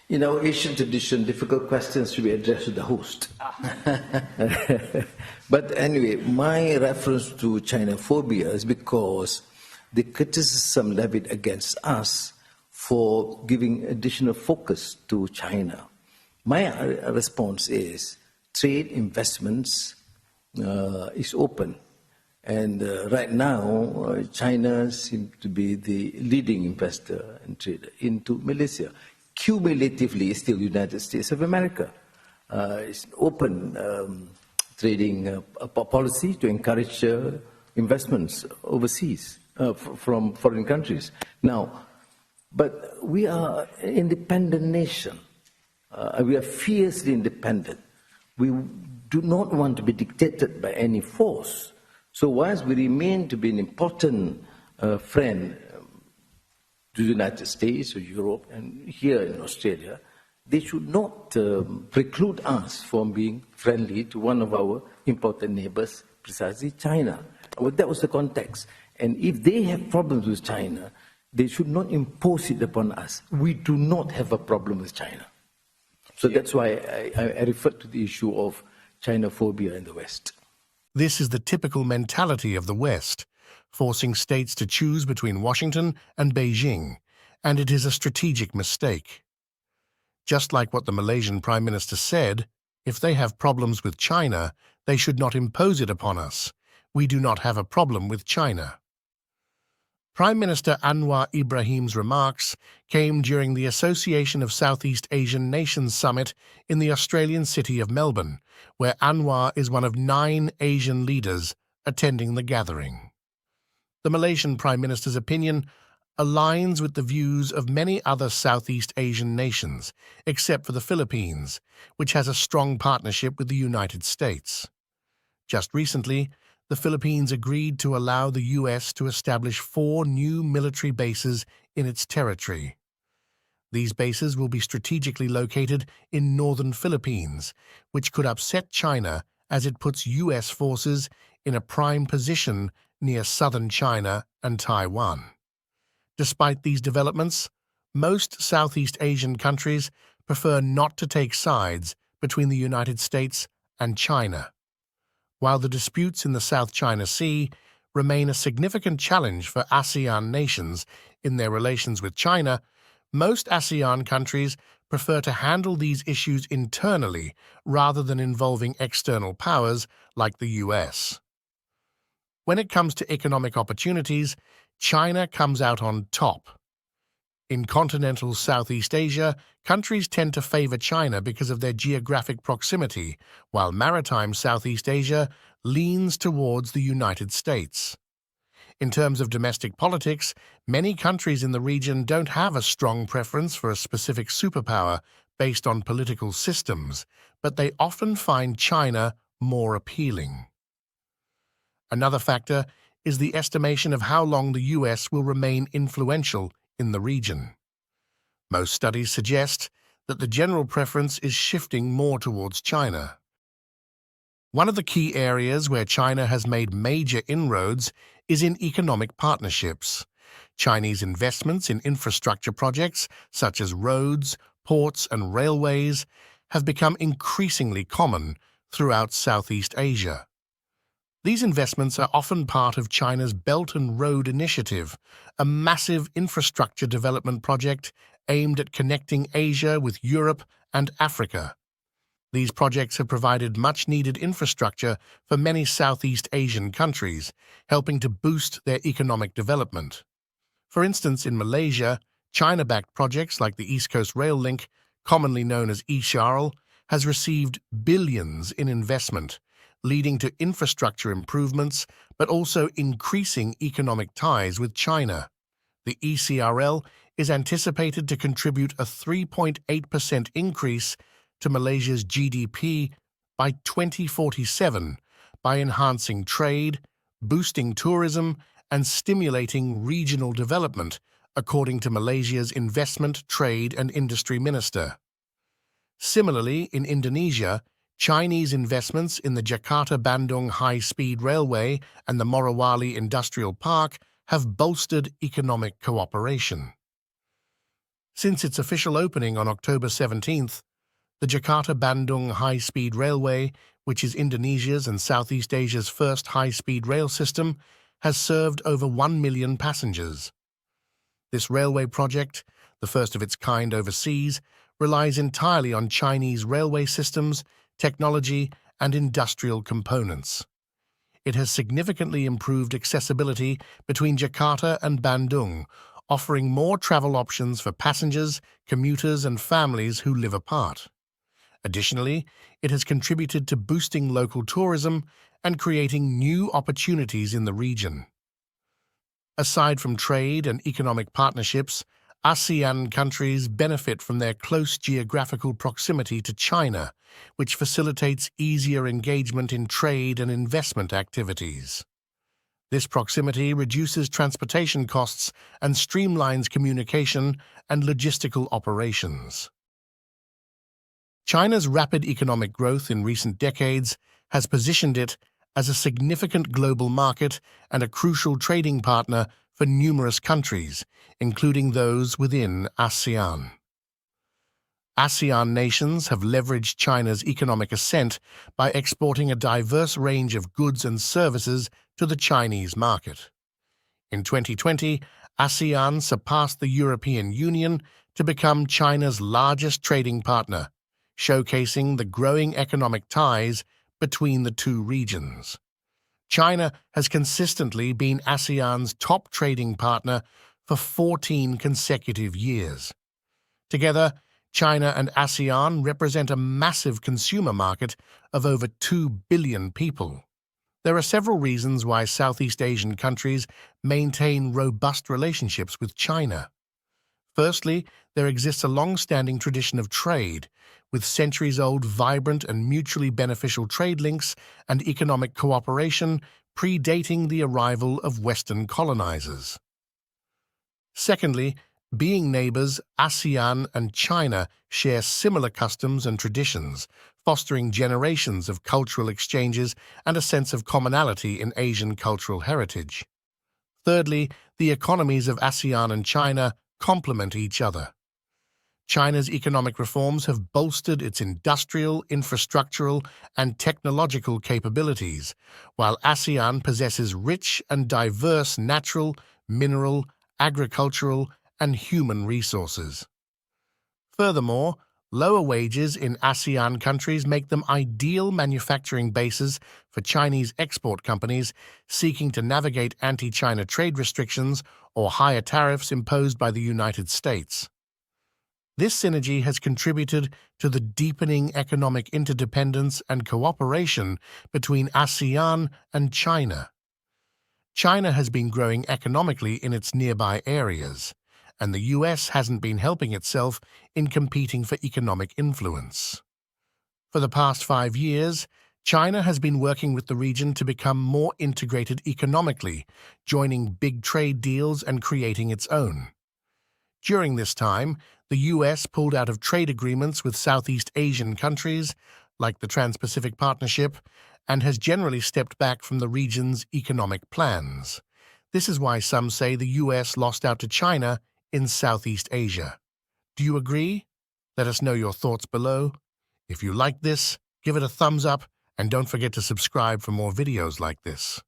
In our Asian tradition, difficult questions should be addressed to the host. But anyway, my reference to China-phobia is because the criticism levied against us for giving additional focus to China. My response is trade investments is open. And right now, China seems to be the leading investor and trader into Malaysia. Cumulatively, still United States of America. It's an open trading policy to encourage investments overseas from foreign countries. Now, but we are an independent nation. We are fiercely independent. We do not want to be dictated by any force. So whilst we remain to be an important friend to the United States or Europe and here in Australia, they should not preclude us from being friendly to one of our important neighbors, precisely China. Well, that was the context. And if they have problems with China, they should not impose it upon us. We do not have a problem with China. So that's why I referred to the issue of China-phobia in the West. This is the typical mentality of the West, forcing states to choose between Washington and Beijing, and it is a strategic mistake. Just like what the Malaysian Prime Minister said, if they have problems with China, they should not impose it upon us. We do not have a problem with China. Prime Minister Anwar Ibrahim's remarks came during the Association of Southeast Asian Nations Summit in the Australian city of Melbourne, where Anwar is one of 9 Asian leaders attending the gathering. The Malaysian Prime Minister's opinion aligns with the views of many other Southeast Asian nations, except for the Philippines, which has a strong partnership with the United States. Just recently, the Philippines agreed to allow the US to establish 4 new military bases in its territory. These bases will be strategically located in northern Philippines, which could upset China as it puts US forces in a prime position near southern China and Taiwan. Despite these developments, most Southeast Asian countries prefer not to take sides between the United States and China. While the disputes in the South China Sea remain a significant challenge for ASEAN nations in their relations with China, most ASEAN countries prefer to handle these issues internally rather than involving external powers like the US. When it comes to economic opportunities, China comes out on top. In continental Southeast Asia, countries tend to favor China because of their geographic proximity, while maritime Southeast Asia leans towards the United States. In terms of domestic politics, many countries in the region don't have a strong preference for a specific superpower based on political systems, but they often find China more appealing. Another factor is the estimation of how long the US will remain influential in the region. Most studies suggest that the general preference is shifting more towards China. One of the key areas where China has made major inroads is in economic partnerships. Chinese investments in infrastructure projects such as roads, ports, and railways have become increasingly common throughout Southeast Asia. These investments are often part of China's Belt and Road Initiative, a massive infrastructure development project aimed at connecting Asia with Europe and Africa. These projects have provided much-needed infrastructure for many Southeast Asian countries, helping to boost their economic development. For instance, in Malaysia, China-backed projects like the East Coast Rail Link, commonly known as eCharl, has received billions in investment, leading to infrastructure improvements, but also increasing economic ties with China. The ECRL is anticipated to contribute a 3.8% increase to Malaysia's GDP by 2047 by enhancing trade, boosting tourism, and stimulating regional development, according to Malaysia's Investment, Trade and Industry Minister. Similarly, in Indonesia, Chinese investments in the Jakarta-Bandung High-Speed Railway and the Morowali Industrial Park have bolstered economic cooperation. Since its official opening on October 17th, the Jakarta-Bandung High-Speed Railway, which is Indonesia's and Southeast Asia's first high-speed rail system, has served over 1 million passengers. This railway project, the first of its kind overseas, relies entirely on Chinese railway systems, technology, and industrial components. It has significantly improved accessibility between Jakarta and Bandung, offering more travel options for passengers, commuters, and families who live apart. Additionally, it has contributed to boosting local tourism and creating new opportunities in the region. Aside from trade and economic partnerships, ASEAN countries benefit from their close geographical proximity to China, which facilitates easier engagement in trade and investment activities. This proximity reduces transportation costs and streamlines communication and logistical operations. China's rapid economic growth in recent decades has positioned it as a significant global market and a crucial trading partner for numerous countries, including those within ASEAN. ASEAN nations have leveraged China's economic ascent by exporting a diverse range of goods and services to the Chinese market. In 2020, ASEAN surpassed the European Union to become China's largest trading partner, showcasing the growing economic ties between the two regions. China has consistently been ASEAN's top trading partner for 14 consecutive years. Together, China and ASEAN represent a massive consumer market of over 2 billion people. There are several reasons why Southeast Asian countries maintain robust relationships with China. Firstly, there exists a long-standing tradition of trade, with centuries-old vibrant and mutually beneficial trade links and economic cooperation predating the arrival of Western colonizers. Secondly, being neighbors, ASEAN and China share similar customs and traditions, fostering generations of cultural exchanges and a sense of commonality in Asian cultural heritage. Thirdly, the economies of ASEAN and China complement each other. China's economic reforms have bolstered its industrial, infrastructural, and technological capabilities, while ASEAN possesses rich and diverse natural, mineral, agricultural, and human resources. Furthermore, lower wages in ASEAN countries make them ideal manufacturing bases for Chinese export companies seeking to navigate anti-China trade restrictions or higher tariffs imposed by the United States. This synergy has contributed to the deepening economic interdependence and cooperation between ASEAN and China. China has been growing economically in its nearby areas, and the US hasn't been helping itself in competing for economic influence. For the past 5 years, China has been working with the region to become more integrated economically, joining big trade deals and creating its own. During this time, the US pulled out of trade agreements with Southeast Asian countries, like the Trans-Pacific Partnership, and has generally stepped back from the region's economic plans. This is why some say the US lost out to China in Southeast Asia. Do you agree? Let us know your thoughts below. If you like this, give it a thumbs up and don't forget to subscribe for more videos like this.